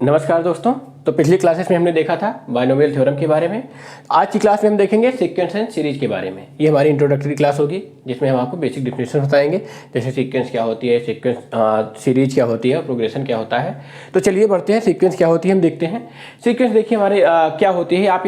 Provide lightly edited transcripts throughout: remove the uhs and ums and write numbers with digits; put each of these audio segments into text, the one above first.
नमस्कार दोस्तों। तो पिछली क्लासेस में हमने देखा था बाइनोमियल थ्योरम के बारे में। आज की क्लास में हम देखेंगे सीक्वेंस एंड सीरीज के बारे में। ये हमारी इंट्रोडक्टरी क्लास होगी जिसमें हम आपको बेसिक डिफिनेशन बताएंगे, जैसे सीक्वेंस क्या होती है, सीरीज क्या होती है और प्रोग्रेशन क्या होता है। तो चलिए बढ़ते हैं, सीक्वेंस क्या होती है हम देखते हैं। सीक्वेंस देखिए हमारे क्या होती है, आप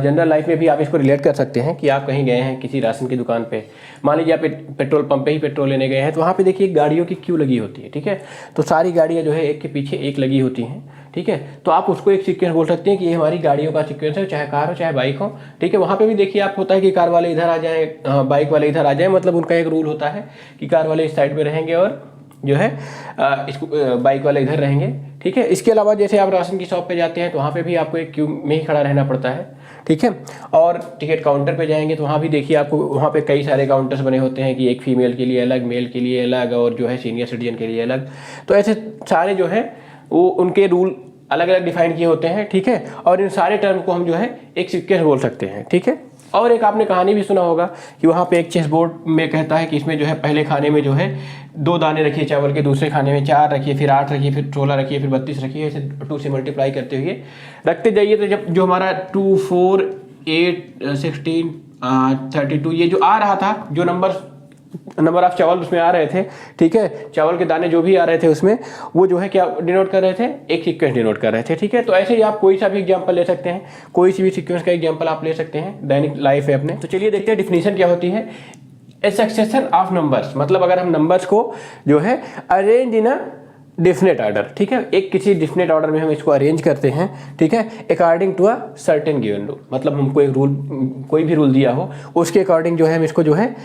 जनरल लाइफ में भी आप इसको रिलेट कर सकते हैं कि आप कहीं गए हैं किसी राशन की दुकान पर, मान लीजिए आप पेट्रोल पंप पे ही पेट्रोल लेने गए हैं, तो वहाँ पे देखिए गाड़ियों की क्यू लगी होती है। ठीक है, तो सारी गाड़ियाँ जो है एक के पीछे एक लगी होती हैं। ठीक है, तो आप उसको एक सीक्वेंस बोल सकते हैं कि ये हमारी गाड़ियों का सीक्वेंस है, चाहे कार हो चाहे बाइक हो। ठीक है, वहाँ पे भी देखिए आप होता है कि कार वाले इधर आ जाए, बाइक वाले इधर आ जाए, मतलब उनका एक रूल होता है कि कार वाले इस साइड पे रहेंगे और जो है बाइक वाले इधर रहेंगे। ठीक है, इसके अलावा जैसे आप राशन की शॉप पे जाते हैं तो वहाँ पे भी आपको एक क्यू में ही खड़ा रहना पड़ता है। ठीक है, और टिकट काउंटर पे जाएंगे तो वहाँ भी देखिए आपको वहाँ पे कई सारे काउंटर्स बने होते हैं कि एक फीमेल के लिए अलग, मेल के लिए अलग और जो है सीनियर सिटीजन के लिए अलग। तो ऐसे सारे जो है वो उनके रूल अलग अलग डिफाइन किए होते हैं। ठीक है, और इन सारे टर्म को हम जो है एक सीक्वेंस बोल सकते हैं। ठीक है, और एक आपने कहानी भी सुना होगा कि वहाँ पे एक चेस बोर्ड में कहता है कि इसमें जो है पहले खाने में जो है 2 दाने रखिए चावल के, दूसरे खाने में 4 रखिए, फिर 8 रखिए, फिर 16 रखिए, फिर 32 रखिए, ऐसे 2 से मल्टीप्लाई करते हुए रखते जाइए। तो जब जो हमारा 2, 4, 8, 16, 32 ये जो आ रहा था, जो नंबर ऑफ चावल उसमें आ रहे थे, ठीक है, चावल के दाने जो भी आ रहे थे उसमें, वो जो है क्या डिनोट कर रहे थे, एक सीक्वेंस डिनोट कर रहे थे। ठीक है, तो ऐसे ही आप कोई सा भी एग्जांपल ले सकते हैं, कोई सी भी सीक्वेंस का एग्जांपल आप ले सकते हैं, दैनिक लाइफ है अपने। तो चलिए देखते हैं डिफिनीशन क्या होती है। ए सक्सेशन ऑफ नंबर्स, मतलब अगर हम नंबर्स को जो है arrange in a definite order, ठीक है, एक किसी डिफिनेट ऑर्डर में हम इसको अरेंज करते हैं। ठीक है, according to a certain given rule, मतलब हमको एक रूल, कोई भी रूल दिया हो उसके अकॉर्डिंग जो है हम इसको जो है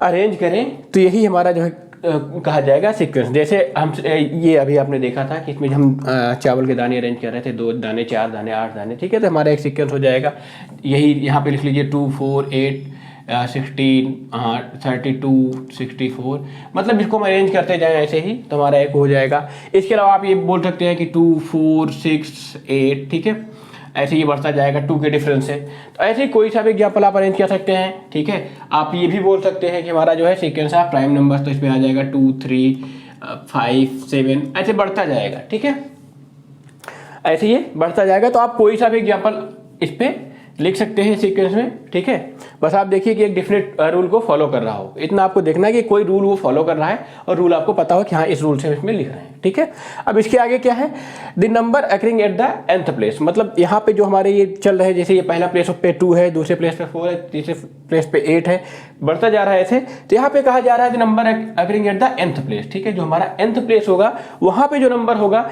अरेंज करें, तो यही हमारा जो है कहा जाएगा सीक्वेंस। जैसे हम ये अभी आपने देखा था कि इसमें हम चावल के दाने अरेंज कर रहे थे, 2 दाने, 4 दाने, 8 दाने। ठीक है, तो हमारा एक सीक्वेंस हो जाएगा। यही यहाँ पे लिख लीजिए 2, 4, 8, 16, 32, 64, मतलब इसको हम अरेंज करते जाएं ऐसे ही तो हमारा एक हो जाएगा। इसके अलावा आप ये बोल सकते हैं कि 2, 4, 6, 8, ठीक है, ऐसे ही बढ़ता जाएगा, 2 के डिफरेंस से। तो ऐसे ही कोई सा भी एग्जाम्पल आप अरेंज कर सकते हैं। ठीक है, आप ये भी बोल सकते हैं कि हमारा जो है सीक्वेंस ऑफ प्राइम नंबर्स, तो इसमें आ जाएगा 2, 3, 5, 7, ऐसे बढ़ता जाएगा। ठीक है, ऐसे ही बढ़ता जाएगा। तो आप कोई सा भी एग्जाम्पल इस पे लिख सकते हैं सीक्वेंस में। ठीक है, बस आप देखिए कि एक डिफरेंट रूल को फॉलो कर रहा हो, इतना आपको देखना है कि कोई रूल वो फॉलो कर रहा है और रूल आपको पता हो कि हाँ इस रूल से इसमें लिख रहे हैं। ठीक है, अब इसके आगे क्या है, the number occurring at the nth place, मतलब यहाँ पे जो हमारे ये चल रहे हैं, जैसे ये पहला प्लेस पे 2 है, दूसरे प्लेस पे 4 है, तीसरे प्लेस पे 8 है, बढ़ता जा रहा है ऐसे। तो यहाँ पे कहा जा रहा है the number occurring at the nth place. ठीक है, जो हमारा nth प्लेस होगा वहाँ पे जो नंबर होगा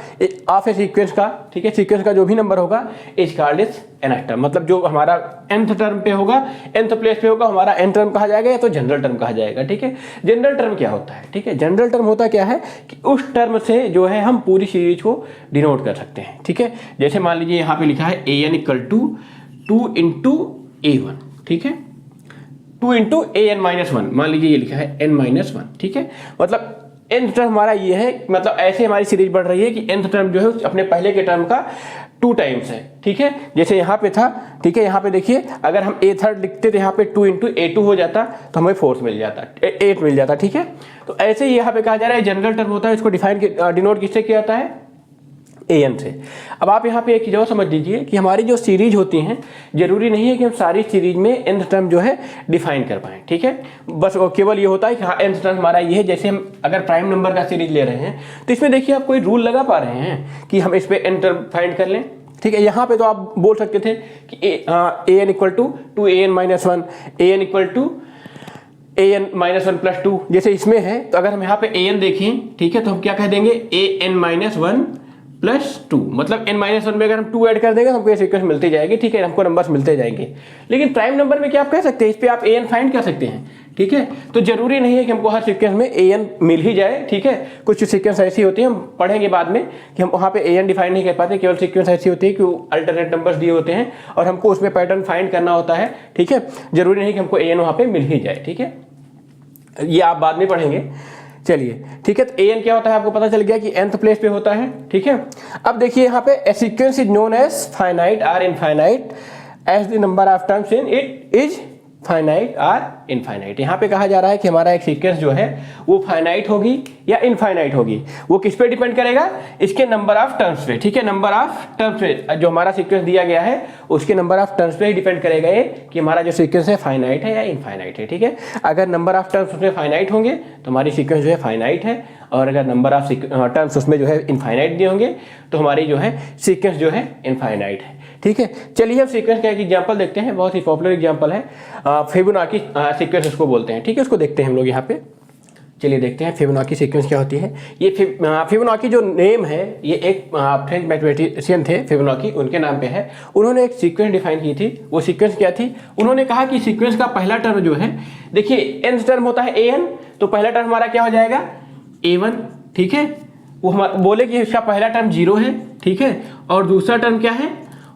ऑफ ए सीक्वेंस का, ठीक है, सीक्वेंस का जो भी नंबर होगा is called as nth term, मतलब जो हमारा nth टर्म पे होगा, nth प्लेस पे होगा, हमारा n टर्म कहा जाएगा या तो जनरल टर्म कहा जाएगा। ठीक है, जनरल टर्म क्या होता है, ठीक है, जनरल टर्म होता क्या है कि उस टर्म से जो है हम पूरी सीरीज को डिनोट कर सकते हैं। ठीक है, जैसे मान लीजिए यहाँ पे लिखा है an equal to 2 into a1, ठीक है, 2 इंटू an-1, मान लीजिए ये लिखा है n-1। ठीक है, मतलब nth टर्म हमारा ये है, मतलब ऐसे हमारी सीरीज बढ़ रही है कि nth टर्म जो है अपने पहले के टर्म का 2 टाइम्स है। ठीक है, जैसे यहाँ पे था, ठीक है, यहाँ पे देखिए अगर हम a थर्ड लिखते तो यहाँ पे 2 इंटू a2 हो जाता तो हमें 4 मिल जाता, 8 मिल जाता। ठीक है, तो ऐसे ही यहाँ पे कहा जा रहा है जनरल टर्म होता है, इसको डिनोट किससे किया जाता है, an से। अब आप यहाँ पे एक चीज़ और समझ लीजिए कि हमारी जो सीरीज होती हैं जरूरी नहीं है कि हम सारी सीरीज में nth टर्म जो है डिफाइन कर पाएँ। ठीक है, बस केवल ये होता है कि हाँ nth टर्म हमारा ये है। जैसे हम अगर प्राइम नंबर का सीरीज ले रहे हैं तो इसमें देखिए आप कोई रूल लगा पा रहे हैं कि हम इस पर n टर्म फाइंड कर लें। ठीक है, यहाँ पे तो आप बोल सकते थे कि an equal to 2an-1, an equal to an-1 plus 2, जैसे इसमें है। तो अगर हम यहाँ पे an देखें, ठीक है, तो हम क्या कह देंगे an-1 प्लस 2, मतलब n-1 में अगर हम 2 ऐड कर देंगे तो हमको ये सीक्वेंस मिलती जाएगी। ठीक है, हमको नंबर्स मिलते जाएंगे। लेकिन प्राइम नंबर में क्या आप कह सकते हैं, इस पे आप an फाइंड कर सकते हैं। ठीक है, तो जरूरी नहीं है कि हमको हर सीक्वेंस में an मिल ही जाए। ठीक है, कुछ सीक्वेंस ऐसी होती है, हम पढ़ेंगे बाद में, कि हम वहाँ पे an डिफाइन नहीं कर पाते, केवल सीक्वेंस ऐसी होती है कि अल्टरनेट नंबर्स दिए होते हैं और हमको उसमें पैटर्न फाइंड करना होता है। ठीक है, जरूरी नहीं कि हमको an वहाँ पे मिल ही जाए। ठीक है, ये आप बाद में पढ़ेंगे। चलिए ठीक है, तो an क्या होता है आपको पता चल गया कि nth प्लेस पे होता है। ठीक है, अब देखिए यहाँ पे a sequence is known as finite और infinite as the number of terms in it is finite और इनफाइनाइट। यहाँ पे कहा जा रहा है कि हमारा एक सीक्वेंस जो है वो फाइनाइट होगी या इनफाइनाइट होगी, वो किस पे डिपेंड करेगा, इसके नंबर ऑफ टर्म्स पे, ठीक है, नंबर ऑफ टर्म्स पे जो हमारा सीक्वेंस दिया गया है उसके नंबर ऑफ टर्म्स पे ही डिपेंड करेगा ये कि हमारा जो सीक्वेंस है फाइनाइट है या इनफाइनाइट है, ठीक है। अगर नंबर ऑफ टर्म्स उसमें फाइनाइट होंगे तो हमारी सीक्वेंस जो है फाइनाइट है, और अगर नंबर ऑफ टर्म्स उसमें जो है इनफाइनाइट दिए होंगे तो हमारी जो है सीक्वेंस जो है इनफाइनाइट है, ठीक है। चलिए हम सीक्वेंस का एक एग्जांपल देखते हैं, बहुत ही पॉपुलर एग्जांपल है, फिबोनाची सीक्वेंस उसको बोलते हैं, ठीक है। उसको देखते हैं हम लोग यहाँ पे। चलिए देखते हैं फिबोनाची सीक्वेंस क्या होती है। ये फिबोनाची जो नेम है ये एक फ्रेंच मैथमेटिशियन थे फिबोनाची, उनके नाम पे है। उन्होंने एक सीक्वेंस डिफाइन की थी, वो सीक्वेंस क्या थी, उन्होंने कहा कि सीक्वेंस का पहला टर्म जो है, देखिए nth टर्म होता है an, तो पहला टर्म हमारा क्या हो जाएगा a1, ठीक है। वो हम बोले कि इसका पहला टर्म 0 है, ठीक है, और दूसरा टर्म क्या है,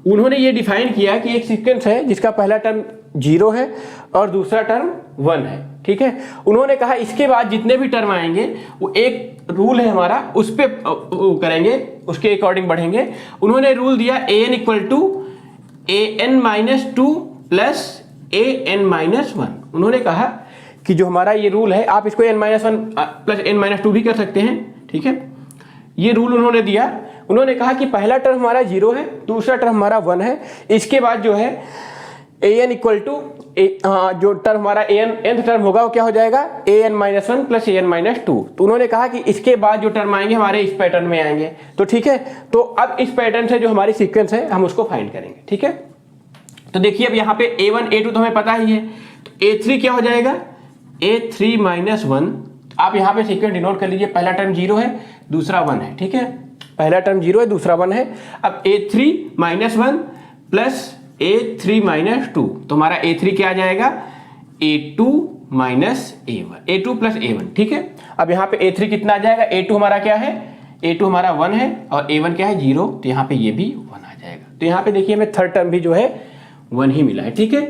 उन्होंने ये डिफाइन किया कि एक सीक्वेंस है जिसका पहला टर्म 0 है और दूसरा टर्म 1 है, ठीक है। उन्होंने कहा इसके बाद जितने भी टर्म आएंगे वो एक रूल है हमारा, उस पर करेंगे, उसके अकॉर्डिंग बढ़ेंगे। उन्होंने रूल दिया an equal to an-2 plus an-1। उन्होंने कहा कि जो हमारा ये रूल है, आप इसको n-1 प्लस n-2 भी कर सकते हैं, ठीक है। ये रूल उन्होंने दिया। उन्होंने कहा कि पहला टर्म हमारा 0 है, दूसरा टर्म हमारा 1 है, इसके बाद जो है an इक्वल टू जो टर्म हमारा nth टर्म होगा वो क्या हो जाएगा an-1 प्लस an-2। तो उन्होंने कहा कि इसके बाद जो टर्म आएंगे हमारे इस पैटर्न में आएंगे, तो ठीक है। तो अब इस पैटर्न से जो हमारी सीक्वेंस है हम उसको फाइंड करेंगे, ठीक है। तो देखिए अब यहाँ पे a1 a2 तो हमें पता ही है, तो a3 क्या हो जाएगा a3-1। आप यहाँ पे सीक्वेंस डिनोट कर लीजिए, पहला टर्म 0 है, दूसरा 1 है, ठीक है, पहला टर्म 0 है, दूसरा 1 है। अब a3-1 प्लस a3-2, तो हमारा a3 क्या आ जाएगा a2 minus a1, a2 plus a1, ठीक है। अब यहाँ पे a3 कितना आ जाएगा, a2 हमारा क्या है, a2 हमारा 1 है और a1 क्या है 0, तो यहाँ पे ये भी 1 आ जाएगा। तो यहाँ पे देखिए हमें थर्ड टर्म भी जो है 1 ही मिला है, ठीक है,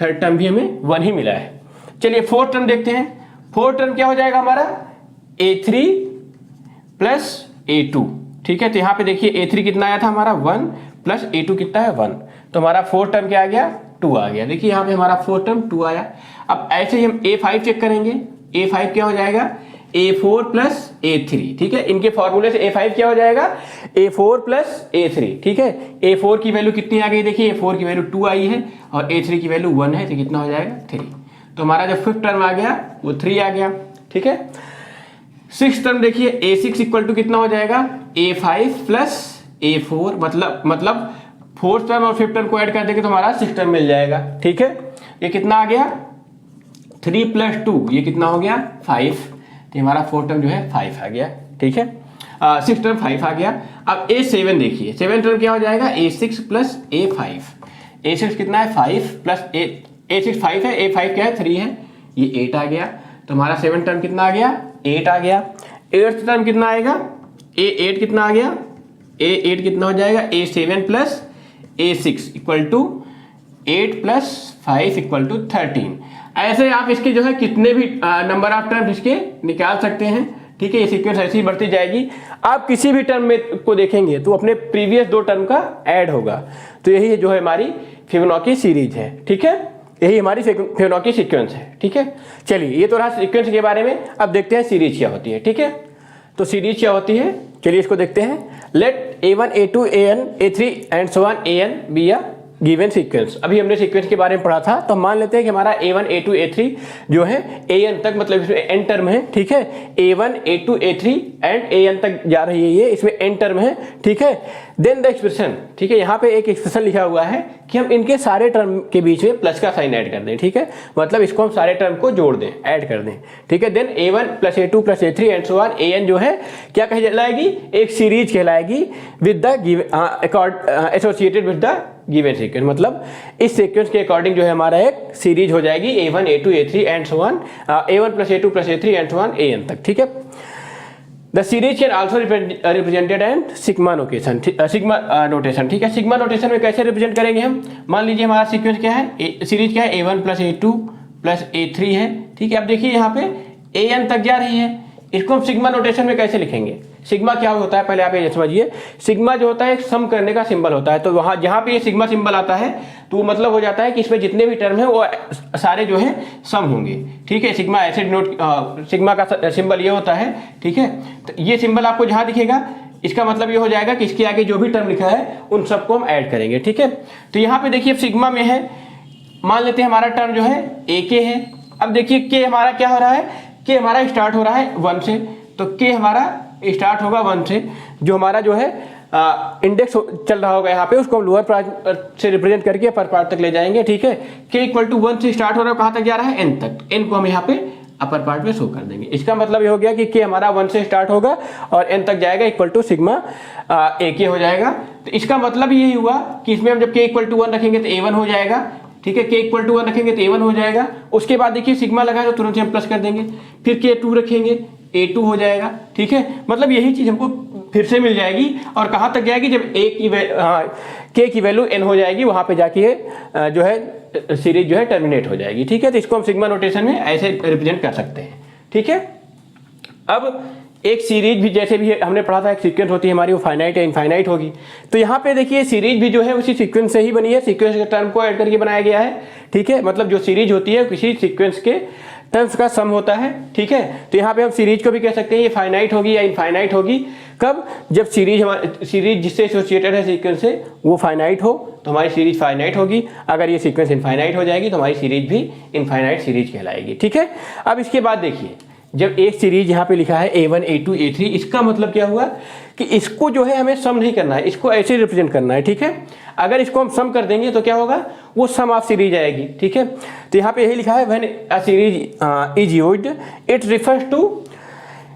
थर्ड टर्म भी हमें 1 ही मिला है। चलिए फोर्थ टर्म देखते हैं। फोर्थ टर्म क्या हो जाएगा हमारा a3 प्लस a2, ठीक है। तो यहाँ पे देखिए a3 कितना आया था हमारा 1 प्लस a2 कितना है 1, तो हमारा फोर्थ टर्म क्या आ गया 2 आ गया। देखिए यहाँ पे हमारा फोर्थ टर्म 2 आया। अब ऐसे ही हम a5 चेक करेंगे, a5 क्या हो जाएगा a4 प्लस a3, ठीक है। इनके फॉर्मूले से a5 क्या हो जाएगा a4 प्लस a3, ठीक है। a4 की वैल्यू कितनी आ गई, देखिए a4 की वैल्यू 2 आई है और a3 की वैल्यू 1 है, तो कितना हो जाएगा 3। तो हमारा जो फिफ्थ टर्म आ गया वो 3 आ गया, ठीक है। सिक्स टर्म देखिए a6 इक्वल टू कितना हो जाएगा a5 प्लस a4, मतलब फोर्थ टर्म और फिफ्थ टर्म को ऐड कर देंगे तो हमारा सिक्स टर्म मिल जाएगा, ठीक है। ये कितना आ गया 3 प्लस 2, ये कितना हो गया 5, तो हमारा फोर्थ टर्म जो है 5 आ गया, ठीक है। सिक्स टर्म 5 आ गया। अब a7 देखिए, सेवन टर्म क्या हो जाएगा a6 प्लस a5, a6 कितना है 5 प्लस a6 5 है, a5 क्या है 3 है, ये 8 आ गया। तो हमारा सेवन टर्म कितना आ गया 8 आ गया। एट्थ टर्म कितना आएगा a8 कितना आ गया, a8 कितना हो जाएगा a7 plus a6 equal to 8 plus 5 equal to 13। ऐसे आप इसके जो है कितने भी नंबर ऑफ टर्म इसके निकाल सकते हैं, ठीक है। ये सीक्वेंस ऐसी ही बढ़ती जाएगी। आप किसी भी टर्म में को देखेंगे तो अपने प्रीवियस 2 टर्म का ऐड होगा। तो यही जो है हमारी फिबोनाची सीरीज है, ठीक है, यही हमारी फिबोनाची सीक्वेंस है, ठीक है। चलिए ये तो रहा सीक्वेंस के बारे में। अब देखते हैं सीरीज क्या होती है, ठीक है। तो सीरीज क्या होती है, चलिए इसको देखते हैं। Let a1 a2 an a3 and so on an be a given sequence. अभी हमने सीक्वेंस के बारे में पढ़ा था, तो मान लेते हैं कि हमारा a1 a2 a3 जो है an तक, मतलब इसमें n टर्म है, ठीक है। a1 a2 a3 and an तक जा रही है, ये इसमें n टर्म है, ठीक है। देन द एक्सप्रेशन, ठीक है, यहाँ पे एक एक्सप्रेशन लिखा हुआ है कि हम इनके सारे टर्म के बीच में प्लस का साइन ऐड कर दें, ठीक है, मतलब इसको हम सारे टर्म को जोड़ दें, ऐड कर दें, ठीक है। Then a1 plus a2 plus a3 and so on an जो है क्या कहलाएगी, एक सीरीज कहलाएगी with the associated with the given sequence, मतलब इस सीक्वेंस के अकॉर्डिंग जो है हमारा एक सीरीज हो जाएगी a1 a2 a3 and so on a1 plus a2 plus a3 and so on an तक, ठीक है। The series can also represented and sigma notation, sigma notation, ठीक है। सिग्मा नोटेशन में कैसे रिप्रेजेंट करेंगे हम, मान लीजिए हमारा सीक्वेंस क्या है, सीरीज क्या है a1 plus a2 plus a3 है, ठीक है। अब देखिए यहाँ पे an तक जा रही है, इसको हम सिग्मा नोटेशन में कैसे लिखेंगे। सिग्मा क्या होता है पहले आप ये समझिए। सिग्मा जो होता है एक सम करने का सिंबल होता है, तो वहाँ जहाँ पे ये सिग्मा सिंबल आता है तो मतलब हो जाता है कि इसमें जितने भी टर्म है वो सारे जो है सम होंगे, ठीक है। सिग्मा ऐसे डिनोट, सिग्मा का सिंबल ये होता है, ठीक है। तो ये सिंबल आपको जहाँ दिखेगा इसका मतलब ये हो जाएगा कि इसके आगे जो भी टर्म लिखा है उन सबको हम ऐड करेंगे, ठीक है। तो यहाँ पे देखिए सिग्मा में है, मान लेते हैं हमारा टर्म जो है ए के है। अब देखिए के हमारा क्या हो रहा है, के हमारा स्टार्ट हो रहा है 1 से, तो के हमारा स्टार्ट होगा 1 से। जो हमारा जो है इंडेक्स चल रहा होगा यहाँ पे उसको हम लोअर पार्ट से रिप्रेजेंट करके अपर पार्ट तक ले जाएंगे, ठीक है। के इक्वल टू 1 से स्टार्ट हो रहा है, कहाँ तक जा रहा है, एन तक। एन को हम यहाँ पे अपर पार्ट में शो कर देंगे। इसका मतलब ये हो गया कि के हमारा 1 से स्टार्ट होगा और एन तक जाएगा इक्वल टू सिग्मा ए के हो जाएगा। तो इसका मतलब यही हुआ कि इसमें हम जब के इक्वल टू 1 रखेंगे तो A1 हो जाएगा, ठीक है। के इक्वल टू 1 रखेंगे तो A1 हो जाएगा। उसके बाद देखिए सिग्मा लगा है तो तुरंत हम प्लस कर देंगे, फिर के2 रखेंगे A2 हो जाएगा, ठीक है। मतलब यही चीज़ हमको फिर से मिल जाएगी और कहाँ तक जाएगी, जब के की वैल्यू n हो जाएगी वहाँ पे जाके जो है सीरीज जो है टर्मिनेट हो जाएगी, ठीक है। तो इसको हम सिग्मा नोटेशन में ऐसे रिप्रेजेंट कर सकते हैं, ठीक है। अब एक सीरीज भी जैसे भी हमने पढ़ा था, एक सीक्वेंस होती है हमारी, वो फाइनाइट या इनफाइनाइट होगी। तो यहाँ पे देखिए सीरीज भी जो है उसी सीक्वेंस से ही बनी है, सीक्वेंस के टर्म को ऐड करके बनाया गया है, ठीक है। मतलब जो सीरीज होती है किसी सीक्वेंस के टर्म्स का सम होता है, ठीक है। तो यहाँ पे हम सीरीज को भी कह सकते हैं ये फाइनाइट होगी या इनफाइनाइट होगी। कब, जब सीरीज जिससे एसोसिएटेड है सीक्वेंस से वो फाइनाइट हो तो हमारी सीरीज फाइनाइट होगी। अगर ये सीक्वेंस इनफाइनाइट हो जाएगी तो हमारी सीरीज भी इनफाइनाइट सीरीज कहलाएगी, ठीक है। अब इसके बाद देखिए जब एक सीरीज यहाँ पे लिखा है A1 A2 A3, इसका मतलब क्या हुआ कि इसको जो है हमें सम नहीं करना है, इसको ऐसे रिप्रेजेंट करना है, ठीक है। अगर इसको हम सम कर देंगे तो क्या होगा, वो सम ऑफ सीरीज आएगी, ठीक है। तो यहाँ पे यही लिखा है when a series is used it refers to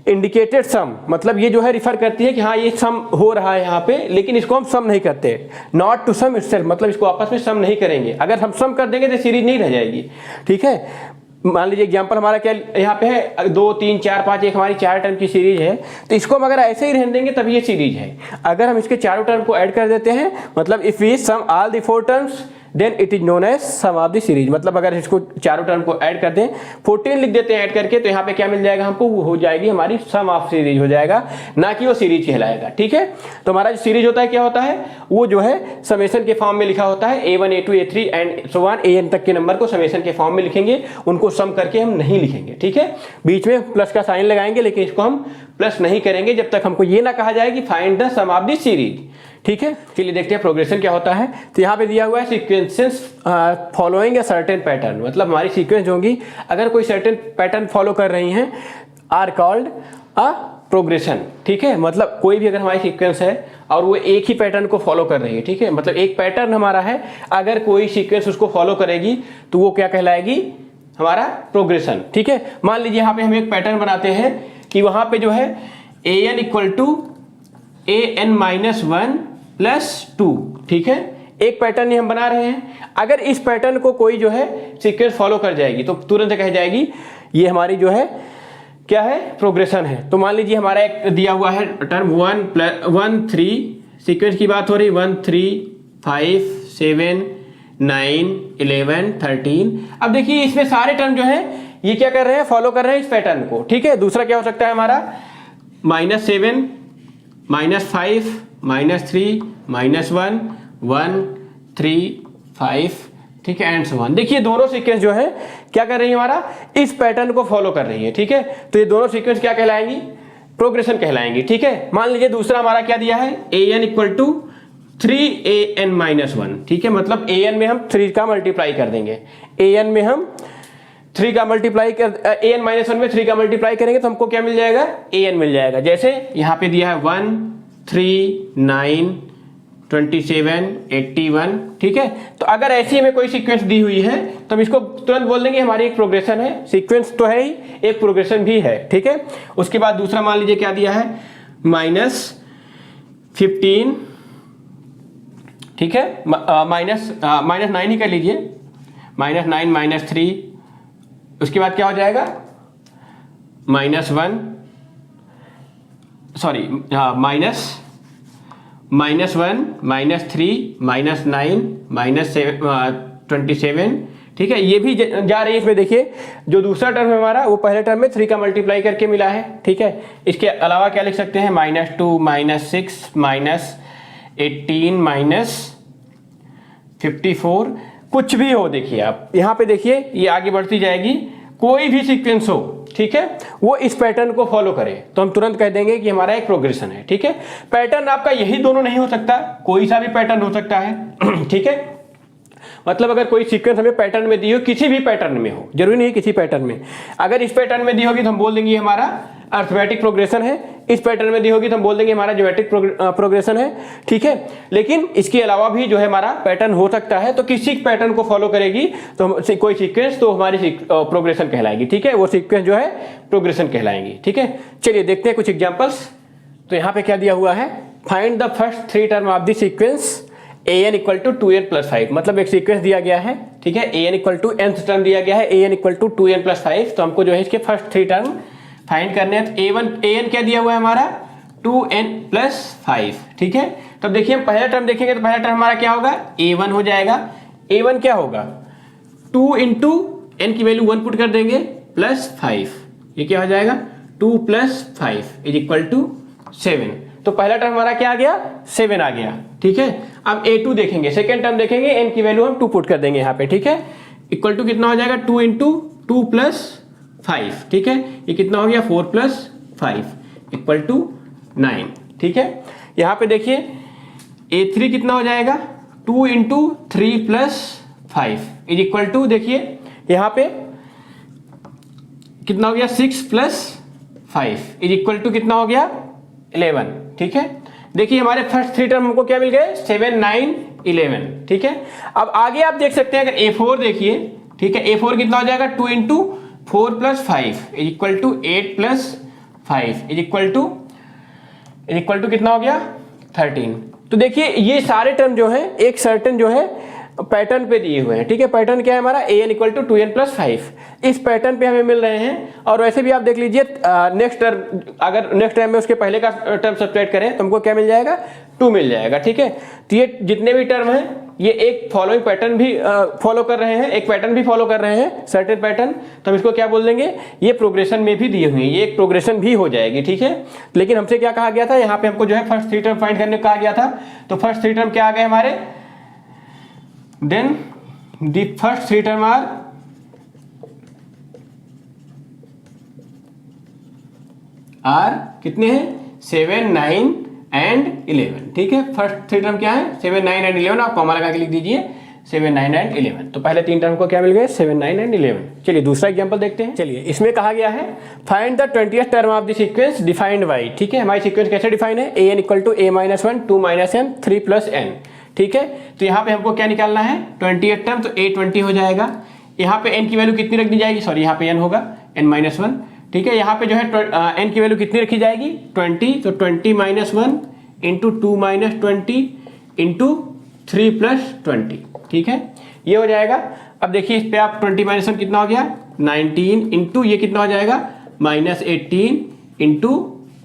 indicated sum, मतलब ये जो है रिफर करती है कि हाँ ये सम हो रहा है यहाँ पे, लेकिन इसको हम सम नहीं करते, नॉट टू सम इटसेल्फ, मतलब इसको आपस में सम नहीं करेंगे। अगर हम सम कर देंगे तो सीरीज नहीं रह जाएगी, ठीक है। मान लीजिए एग्जांपल हमारा क्या यहाँ पे है 2 3 4 5, एक हमारी 4 टर्म की सीरीज है, तो इसको हम अगर ऐसे ही रहने देंगे तब ये सीरीज है। अगर हम इसके चारों टर्म को ऐड कर देते हैं, मतलब if we sum all the 4 terms then it is known as sum of the series, मतलब अगर इसको चारों टर्म को ऐड कर दें, 14 लिख देते हैं ऐड करके, तो यहाँ पे क्या मिल जाएगा हमको, वो हो जाएगी हमारी सम ऑफ सीरीज हो जाएगा, ना कि वो सीरीज कहलाएगा, ठीक है। तो हमारा जो सीरीज होता है क्या होता है, वो जो है समेशन के फॉर्म में लिखा होता है, A1 A2 A3 and so on, AN तक के नंबर को समेशन के फॉर्म में लिखेंगे, उनको सम करके हम नहीं लिखेंगे, ठीक है। बीच में प्लस का साइन लगाएंगे, लेकिन इसको हम प्लस नहीं करेंगे जब तक हमको ये ना कहा जाए कि find the sum of the series, ठीक है। चलिए देखते हैं प्रोग्रेशन क्या होता है। तो यहाँ पे दिया हुआ है sequences following a certain pattern, मतलब हमारी सीक्वेंस होंगी अगर कोई सर्टेन पैटर्न फॉलो कर रही हैं, आर कॉल्ड अ प्रोग्रेशन, ठीक है। मतलब कोई भी अगर हमारी सीक्वेंस है और वो एक ही पैटर्न को फॉलो कर रही है, ठीक है, मतलब एक पैटर्न हमारा है, अगर कोई सीक्वेंस उसको फॉलो करेगी तो वो क्या कहलाएगी, हमारा प्रोग्रेशन, ठीक है। मान लीजिए यहाँ पे हम एक पैटर्न बनाते हैं कि वहाँ पे जो है AN इक्वल टू AN-1 + 2, ठीक है। एक पैटर्न ही हम बना रहे हैं, अगर इस पैटर्न को कोई जो है सीक्वेंस फॉलो कर जाएगी तो तुरंत कह जाएगी ये हमारी जो है क्या है, प्रोग्रेशन है। तो मान लीजिए हमारा एक दिया हुआ है टर्म 1 3, सीक्वेंस की बात हो रही 1 3 5 7 9 11 13। अब देखिए इसमें सारे टर्म जो है ये क्या कर रहे हैं, फॉलो कर रहे हैं इस पैटर्न को, ठीक है। दूसरा क्या हो सकता है हमारा -7 -5 -3 -1 1 3 5, ठीक है, एंड सो ऑन। देखिए दोनों सीक्वेंस जो है क्या कर रही है, हमारा इस पैटर्न को फॉलो कर रही है, ठीक है। तो ये दोनों सीक्वेंस क्या कहलाएंगी, प्रोग्रेशन कहलाएंगी, ठीक है। मान लीजिए दूसरा हमारा क्या दिया है, AN इक्वल टू 3AN-1, ठीक है। मतलब AN में हम 3 का मल्टीप्लाई कर देंगे, AN में हम 3 का मल्टीप्लाई कर, AN-1 में 3 का मल्टीप्लाई करेंगे तो हमको क्या मिल जाएगा, AN मिल जाएगा। जैसे यहाँ पे दिया है 1 3 9 27 81, ठीक है। तो अगर ऐसी हमें कोई सीक्वेंस दी हुई है तो हम इसको तुरंत बोल देंगे हमारी एक प्रोग्रेशन है, सीक्वेंस तो है ही, एक प्रोग्रेशन भी है, ठीक है। उसके बाद दूसरा मान लीजिए क्या दिया है, -15, ठीक है, -9 ही कर लीजिए, -9 -3, उसके बाद क्या हो जाएगा, -1 सॉरी -1 -3 -9 -27, ठीक है, ये भी जा रही है इसमें। देखिए जो दूसरा टर्म है हमारा वो पहले टर्म में 3 का मल्टीप्लाई करके मिला है। ठीक है, इसके अलावा क्या लिख सकते हैं, -2 -6 -18 -54 कुछ भी हो। देखिए आप यहाँ पे देखिए ये आगे बढ़ती जाएगी, कोई भी सीक्वेंस हो, ठीक है, वो इस पैटर्न को फॉलो करे तो हम तुरंत कह देंगे कि हमारा एक प्रोग्रेशन है। ठीक है, पैटर्न आपका यही दोनों नहीं हो सकता, कोई सा भी पैटर्न हो सकता है। ठीक है, मतलब अगर कोई सीक्वेंस हमें पैटर्न में दी हो, किसी भी पैटर्न में हो, जरूरी नहीं किसी पैटर्न में, अगर इस पैटर्न में दी होगी तो हम बोल देंगे हमारा अर्थमेटिक प्रोग्रेशन है, इस पैटर्न में दी होगी तो हम बोल देंगे हमारा ज्योमेट्रिक प्रोग्रेशन है। ठीक है, लेकिन इसके अलावा भी जो है हमारा पैटर्न हो सकता है, तो किसी पैटर्न को फॉलो करेगी तो कोई सीक्वेंस तो हमारी प्रोग्रेशन कहलाएगी। ठीक है, वो सीक्वेंस जो है प्रोग्रेशन कहलाएंगी। ठीक है, चलिए देखते हैं कुछ एग्जाम्पल्स। तो यहाँ पे क्या दिया हुआ है, find the first 3 term of the sequence an equal to 2n plus 5। मतलब एक सीक्वेंस दिया गया है, ठीक है, an equal to nth term दिया गया है, an equal to 2n plus 5। तो हमको जो है इसके फर्स्ट 3 टर्म फाइंड करने हैं। तो an क्या दिया हुआ है हमारा 2n प्लस 5। ठीक है, तो अब देखिए हम पहला टर्म देखेंगे तो पहला टर्म हमारा क्या होगा, a1 हो जाएगा। a1 क्या होगा, 2 इंटू n की वैल्यू 1 पुट कर देंगे प्लस 5, ये क्या हो जाएगा 2 प्लस 5 इज इक्वल टू 7। तो पहला टर्म हमारा क्या आ गया, 7 आ गया। ठीक है, अब a2 देखेंगे, सेकेंड टर्म देखेंगे, n की वैल्यू हम 2 पुट कर देंगे यहाँ पे। ठीक है, इक्वल टू कितना हो जाएगा 2 इंटू 2 प्लस 5। ठीक है, ये कितना हो गया 4 प्लस 5 इक्वल टू 9। ठीक है, यहाँ पे देखिए a3 कितना हो जाएगा 2 into 3 plus 5 is equal to, देखिए यहाँ पे कितना हो गया 6 प्लस 5 इज इक्वल टू कितना हो गया 11। ठीक है, देखिए हमारे फर्स्ट 3 टर्म हमको क्या मिल गए 7 9 11। ठीक है, अब आगे आप देख सकते हैं अगर a4 देखिए, ठीक है, a4 कितना हो जाएगा 2 into 4 plus 5 is equal to 8 plus 5 is equal to कितना हो गया 13। तो देखिए ये सारे टर्म जो है एक सर्टेन जो है पैटर्न पे दिए हुए हैं। ठीक है, पैटर्न क्या है हमारा an equal to 2n plus 5, इस पैटर्न पे हमें मिल रहे हैं। और वैसे भी आप देख लीजिए नेक्स्ट टर्म, अगर नेक्स्ट टर्म में उसके पहले का टर्म सब्ट्रैक्ट करें तो हमको क्या मिल जाएगा 2 मिल जाएगा। ठीक है, तो ये जितने भी टर्म हैं ये एक फॉलोइंग पैटर्न भी फॉलो कर रहे हैं, एक पैटर्न भी फॉलो कर रहे हैं, सर्टेन पैटर्न। तो हम इसको क्या बोल देंगे, ये प्रोग्रेशन में भी दिए हुए हैं, ये एक प्रोग्रेशन भी हो जाएगी। ठीक है, लेकिन हमसे क्या कहा गया था, यहाँ पे हमको जो है फर्स्ट 3 टर्म फाइंड करने को कहा गया था। तो फर्स्ट 3 टर्म क्या आ गए हमारे, then the first 3 term are कितने हैं 7 9 एंड 11। ठीक है, फर्स्ट 3 टर्म क्या है 7 9 एंड 11, आप कॉमा लगा के लिख दीजिए 7 9 एंड 11। तो पहले 3 टर्म को क्या मिल गए 7 9 एंड 11। चलिए दूसरा एग्जांपल देखते हैं। चलिए इसमें कहा गया है find the 20th term of the sequence defined by. ठीक है, हमारी सीक्वेंस कैसे डिफाइन है, an equal to a-1 2 n 3 plus n। ठीक है, तो यहाँ पे हमको क्या निकालना है 20th टर्म, तो a20 हो जाएगा। यहाँ पे n की वैल्यू कितनी रख दी जाएगी, सॉरी यहाँ पे n होगा n-1। ठीक है, यहाँ पे जो है n की वैल्यू कितनी रखी जाएगी 20, तो 20-1 इंटू 2 - 20 इंटू 3 प्लस 20। ठीक है, ये हो जाएगा। अब देखिए इस पे आप 20-1 कितना हो गया 19 इंटू ये कितना हो जाएगा -18 इंटू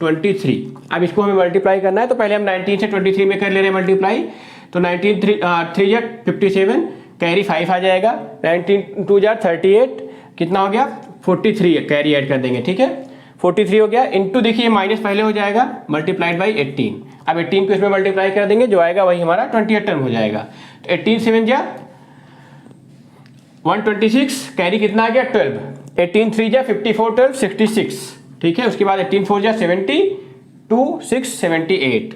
23। अब इसको हमें मल्टीप्लाई करना है, तो पहले हम 19 से 23 में कर ले रहे हैं मल्टीप्लाई। तो 19 3 या 57, कैरी 5 आ जाएगा, 19 2 जा 38, कितना हो गया 43, कैरी ऐड कर देंगे। ठीक है, 43 हो गया इंटू, देखिए माइनस पहले हो जाएगा मल्टीप्लाइड बाई 18। अब 18 को इसमें मल्टीप्लाई कर देंगे, जो आएगा वही हमारा 20th टर्म हो जाएगा। तो 18 7 जा 126, कैरी कितना आ गया 12, 18 3 जा 54 12 66। ठीक है, उसके बाद 18 4 जा 70 2 6 78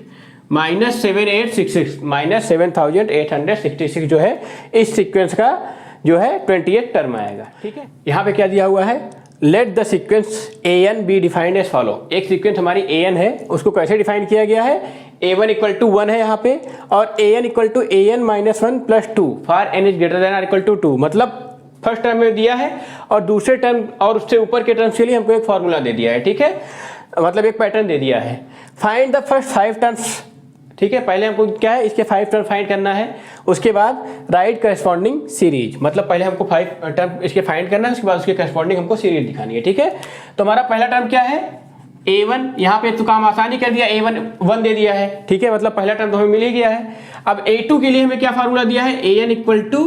-7866 -7866 जो है इस सीक्वेंस का जो है 20th टर्म आएगा। ठीक है, यहाँ पे क्या दिया हुआ है, let the sequence an be defined as follow. एक सीक्वेंस हमारी an है, उसको कैसे डिफाइन किया गया है, a1 इक्वल टू 1 है यहाँ पे, और an equal to an-1 plus 2 for n is greater than or equal to 2। मतलब फर्स्ट टर्म में दिया है और दूसरे टर्म और उससे ऊपर के टर्म्स के लिए हमको एक फॉर्मूला दे दिया है। ठीक है, मतलब एक पैटर्न दे दिया है। Find the first 5 terms. ठीक है, पहले हमको क्या है इसके 5 टर्म फाइंड करना है, उसके बाद राइट करस्पॉन्डिंग सीरीज। मतलब पहले हमको 5 टर्म इसके फाइंड करना है, उसके बाद उसके करस्पॉन्डिंग हमको सीरीज दिखानी है। ठीक है, तो हमारा पहला टर्म क्या है a1, यहाँ पे तो काम आसानी कर दिया, a1 1 दे दिया है। ठीक है, मतलब पहला टर्म तो हमें मिल ही गया है। अब a2 के लिए हमें क्या फार्मूला दिया है, an equal to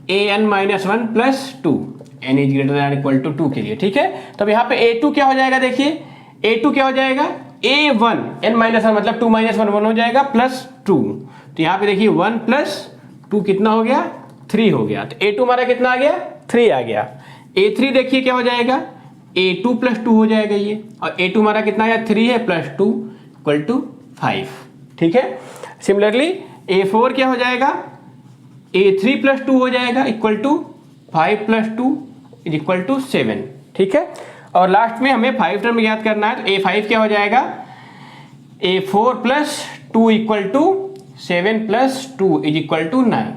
an-1 plus 2, n is greater than equal to 2 के लिए, ठीक है। तो अब यहाँ पे a2 क्या हो जाएगा, देखिए a2 क्या हो जाएगा, a1 n-1 मतलब 2 - 1 1 हो जाएगा प्लस 2, तो यहाँ पे देखिए 1 प्लस 2 कितना हो गया, 3 हो गया। तो a2 हमारा कितना आ गया, 3 आ गया। a3 देखिए क्या हो जाएगा, a2 प्लस 2 हो जाएगा ये, और a2 हमारा कितना आया, 3 है प्लस 2 इक्वल टू 5, ठीक है। सिमिलरली a4 क्या हो जाएगा, a3 प्लस 2 हो जाएगा equal to 5 plus 2 is equal to 7, ठीक है। और लास्ट में हमें 5 टर्म याद करना है, तो a5 क्या हो जाएगा, a4 plus 2 equal to 7 plus 2 is equal to 9।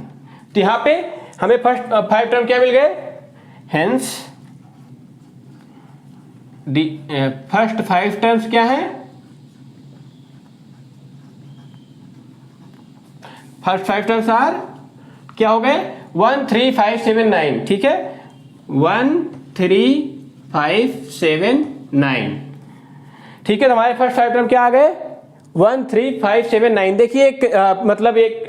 तो यहाँ पे हमें फर्स्ट 5 टर्म क्या मिल गए, हेंस फर्स्ट 5 टर्म्स क्या है, फर्स्ट 5 टर्म्स आर क्या हो गए, 1 3 5 7 9, ठीक है, 1 3 5 7 9, ठीक है। तो हमारे फर्स्ट 5 टर्म क्या आ गए, 1 3 5 7 9। देखिए एक मतलब एक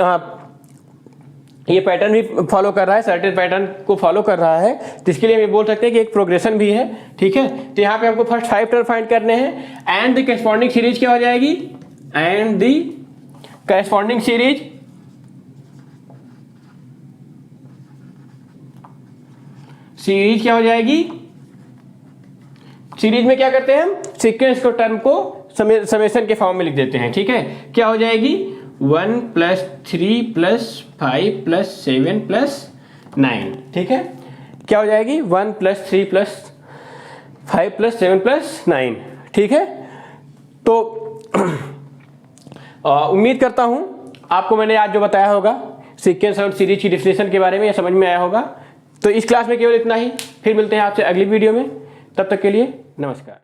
ये पैटर्न भी फॉलो कर रहा है, सर्टेन पैटर्न को फॉलो कर रहा है, तो इसके लिए हम ये बोल सकते हैं कि एक प्रोग्रेशन भी है, ठीक है। तो यहाँ पे हमको फर्स्ट 5 टर्म फाइंड करने हैं, एंड द करेस्पॉन्डिंग सीरीज क्या हो जाएगी, एंड द करेस्पॉन्डिंग सीरीज क्या हो जाएगी, सीरीज में क्या करते हैं हम, सीक्वेंस को टर्म को समेशन के फॉर्म में लिख देते हैं, ठीक है। क्या हो जाएगी, 1 प्लस 3 प्लस 5 प्लस 7 प्लस 9, ठीक है। क्या हो जाएगी, 1 प्लस 3 प्लस 5 प्लस 7 प्लस 9, ठीक है। तो उम्मीद करता हूं आपको मैंने आज जो बताया होगा सीक्वेंस और सीरीज की डिफिनेशन के बारे में, यह समझ में आया होगा। तो इस क्लास में केवल इतना ही, फिर मिलते हैं आपसे अगली वीडियो में, तब तक के लिए नमस्कार।